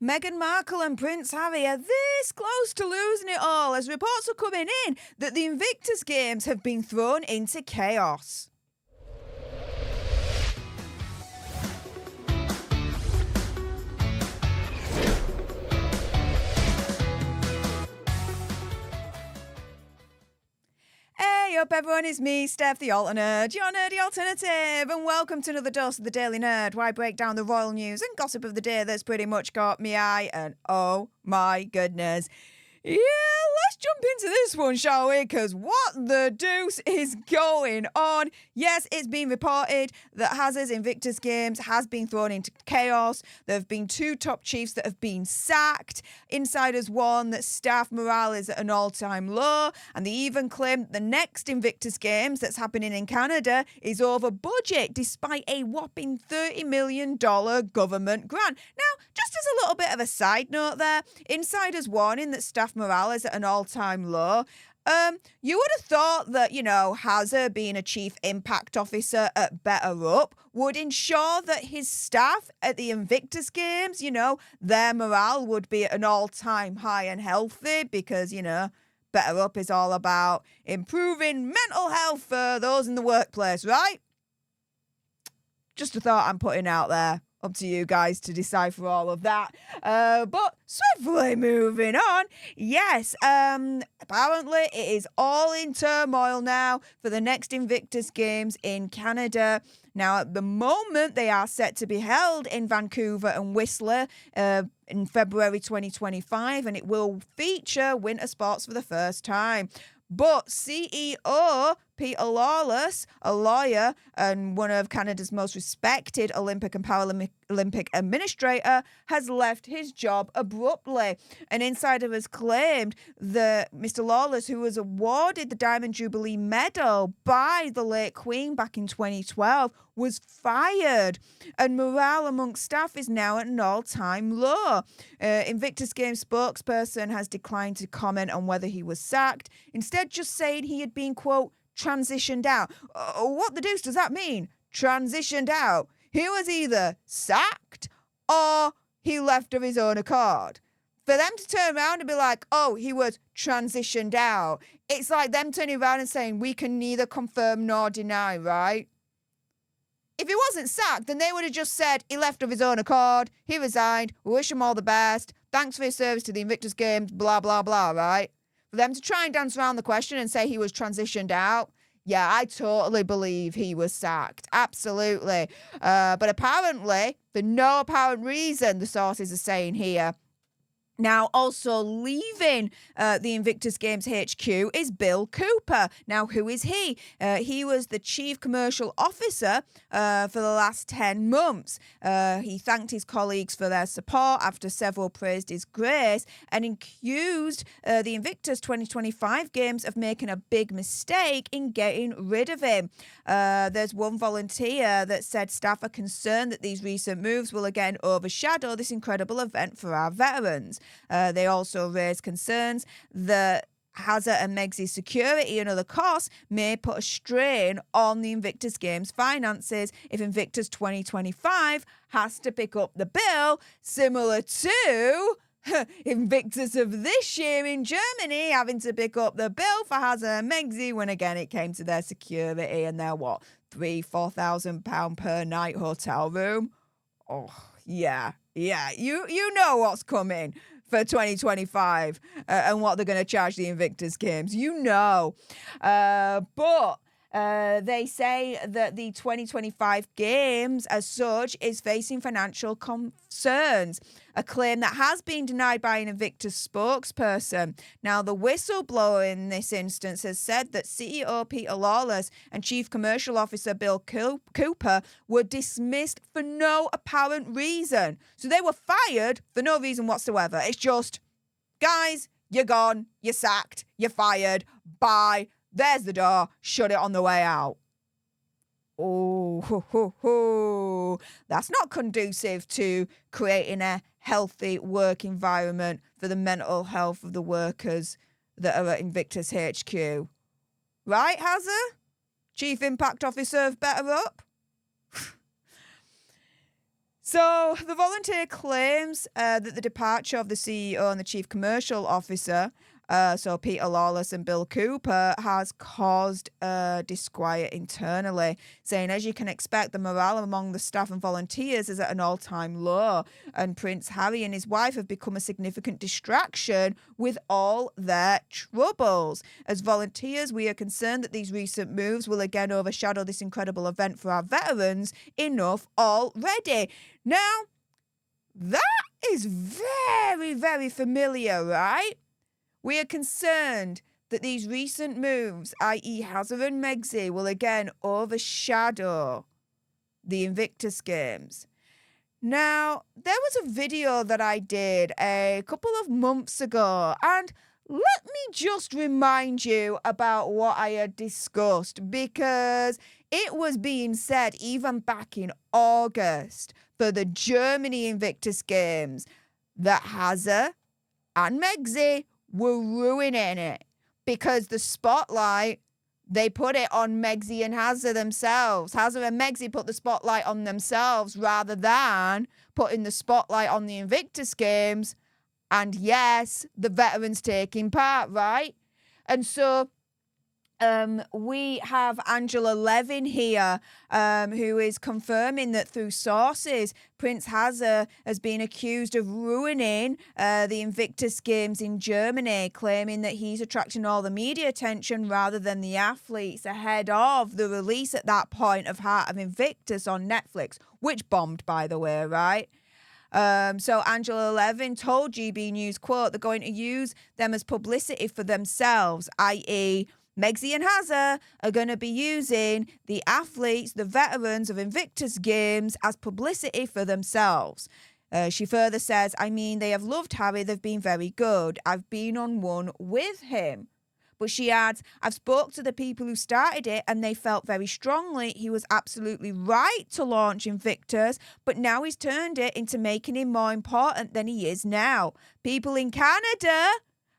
Meghan Markle and Prince Harry are this close to losing it all as reports are coming in that the Invictus Games have been thrown into chaos. Hey up everyone, it's me, Stef the Alternate, your nerdy alternative, and welcome to another dose of the Daily Nerd, where I break down the royal news and gossip of the day that's pretty much caught me eye, and oh my goodness. Yeah, let's jump into this one, shall we? Because what the deuce is going on? Yes, it's been reported that Hazard's Invictus Games has been thrown into chaos. There have been two top chiefs that have been sacked. Insiders warn that staff morale is at an all-time low, and they even claim that the next Invictus Games that's happening in Canada is over budget, despite a whopping $30 million government grant. Now, just as a little bit of a side note there, insiders warning that staff morale is at an all-time low. You would have thought that, Hazard being a chief impact officer at Better Up would ensure that his staff at the Invictus Games, their morale would be at an all-time high and healthy because, Better Up is all about improving mental health for those in the workplace, right? Just a thought I'm putting out there. Up to you guys to decipher all of that. But swiftly moving on. Yes, apparently it is all in turmoil now for the next Invictus Games in Canada. Now, at the moment, they are set to be held in Vancouver and Whistler in February 2025, and it will feature winter sports for the first time. But CEO Peter Lawless, a lawyer and one of Canada's most respected Olympic and Paralympic administrator, has left his job abruptly. An insider has claimed that Mr. Lawless, who was awarded the Diamond Jubilee Medal by the late Queen back in 2012, was fired, and morale amongst staff is now at an all-time low. Invictus Games spokesperson has declined to comment on whether he was sacked, instead just saying he had been, quote, transitioned out. What the deuce does that mean? Transitioned out? He was either sacked or he left of his own accord. For them to turn around and be like, oh, he was transitioned out, it's like them turning around and saying, we can neither confirm nor deny, right? If he wasn't sacked, then they would have just said he left of his own accord, he resigned, we wish him all the best, thanks for his service to the Invictus Games, blah, blah, blah, right? For them to try and dance around the question and say he was transitioned out, yeah, I totally believe he was sacked. Absolutely. But apparently, for no apparent reason, the sources are saying here. Now, also leaving the Invictus Games HQ is Bill Cooper. Now, who is he? He was the chief commercial officer for the last 10 months. He thanked his colleagues for their support after several praised his grace and accused the Invictus 2025 Games of making a big mistake in getting rid of him. There's one volunteer that said staff are concerned that these recent moves will again overshadow this incredible event for our veterans. They also raised concerns that Hazard and Meg's security and other costs may put a strain on the Invictus Games finances if Invictus 2025 has to pick up the bill, similar to Invictus of this year in Germany having to pick up the bill for Hazard and Megzy when again it came to their security and their £4,000 per night hotel room. Oh yeah, you know what's coming for 2025 and what they're going to charge the Invictus Games. But they say that the 2025 Games as such is facing financial concerns, a claim that has been denied by an Invictus spokesperson. Now, the whistleblower in this instance has said that CEO Peter Lawless and Chief Commercial Officer Bill Cooper were dismissed for no apparent reason. So they were fired for no reason whatsoever. It's just, guys, you're gone, you're sacked, you're fired, bye. There's the door. Shut it on the way out. Oh, that's not conducive to creating a healthy work environment for the mental health of the workers that are at Invictus HQ. Right, Hazard? Chief Impact Officer of Better Up? So the volunteer claims that the departure of the CEO and the chief commercial officer, so Peter Lawless and Bill Cooper, has caused disquiet internally, saying, as you can expect, the morale among the staff and volunteers is at an all-time low, and Prince Harry and his wife have become a significant distraction with all their troubles. As volunteers, we are concerned that these recent moves will again overshadow this incredible event for our veterans. Enough already. Now, that is very, very familiar, right? We are concerned that these recent moves, i.e. Hazard and Megxie, will again overshadow the Invictus Games. Now, there was a video that I did a couple of months ago, and let me just remind you about what I had discussed, because it was being said even back in August for the Germany Invictus Games that Hazard and Megxie were ruining it because the spotlight, they put it on Megxie and Hazard themselves. Hazard and Megxie put the spotlight on themselves rather than putting the spotlight on the Invictus Games. And yes, the veterans taking part, right? And so we have Angela Levan here, who is confirming that through sources, Prince Hazard has been accused of ruining the Invictus Games in Germany, claiming that he's attracting all the media attention rather than the athletes ahead of the release at that point of Heart of Invictus on Netflix, which bombed, by the way, right? So Angela Levan told GB News, quote, they're going to use them as publicity for themselves, i.e., Megxie and Hazard are going to be using the athletes, the veterans of Invictus Games, as publicity for themselves. She further says, I mean, they have loved Harry. They've been very good. I've been on one with him. But she adds, I've spoke to the people who started it and they felt very strongly he was absolutely right to launch Invictus, but now he's turned it into making him more important than he is now. People in Canada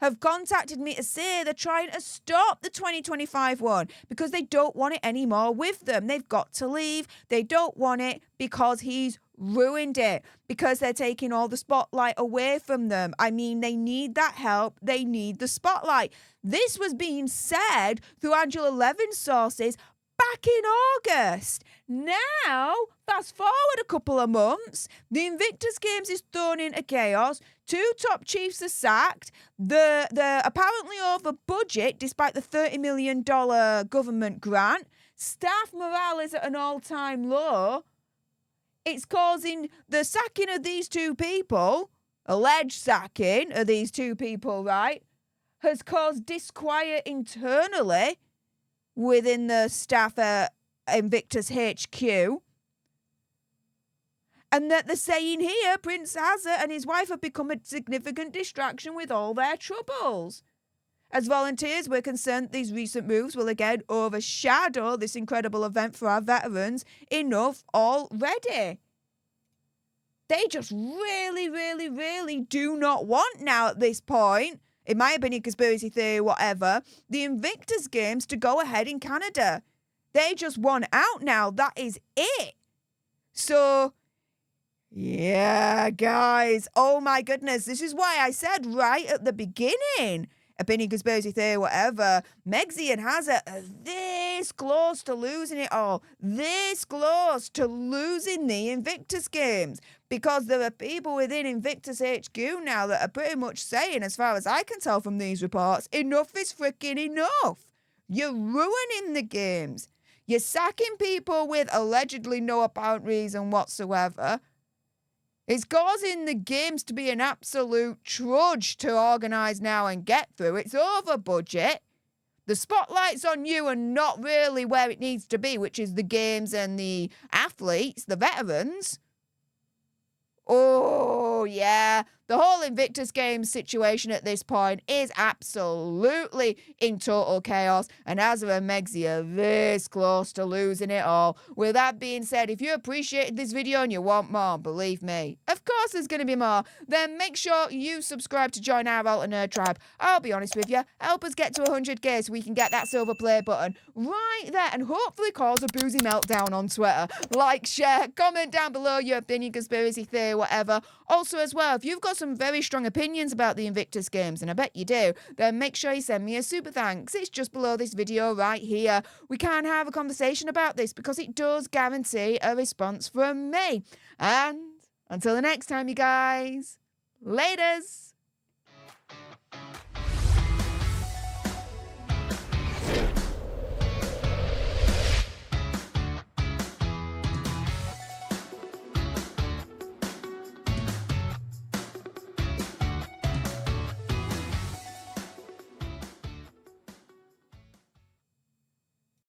have contacted me to say they're trying to stop the 2025 one because they don't want it anymore with them. They've got to leave. They don't want it because he's ruined it, because they're taking all the spotlight away from them. I mean, they need that help. They need the spotlight. This was being said through Angela Levan's sources back in August. Now, fast forward a couple of months, the Invictus Games is thrown into chaos. 2 top chiefs are sacked. They're apparently over budget despite the $30 million government grant. Staff morale is at an all-time low. It's causing the sacking of these 2 people, alleged sacking of these 2 people, right, has caused disquiet internally within the staff at Invictus HQ. And that they're saying here, Prince Hazard and his wife have become a significant distraction with all their troubles. As volunteers, we're concerned that these recent moves will again overshadow this incredible event for our veterans. Enough already. They just really, really, really do not want now at this point, in my opinion, conspiracy theory, whatever, the Invictus Games to go ahead in Canada. They just want out now. That is it. So, yeah, guys. Oh, my goodness. This is why I said right at the beginning, opinion, conspiracy theory, whatever, Megxie and Hazard are this close to losing it all. This close to losing the Invictus Games. Because there are people within Invictus HQ now that are pretty much saying, as far as I can tell from these reports, enough is freaking enough. You're ruining the games. You're sacking people with allegedly no apparent reason whatsoever. It's causing the games to be an absolute trudge to organise now and get through. It's over budget. The spotlight's on you and not really where it needs to be, which is the games and the athletes, the veterans. Oh, yeah, The whole Invictus Games situation at this point is absolutely in total chaos, and Azza and Megsy are this close to losing it all. With that being said, if you appreciated this video and you want more, believe me, of course there's going to be more, then make sure you subscribe to join our Alter Nerd tribe. I'll be honest with you, help us get to 100k so we can get that silver play button right there and hopefully cause a boozy meltdown on Twitter. Like, share, comment down below your opinion, conspiracy theory, whatever. Also as well, if you've got some very strong opinions about the Invictus Games, and I bet you do, then make sure you send me a super thanks. It's just below this video right here. We can have a conversation about this because it does guarantee a response from me. And until the next time, you guys, laters.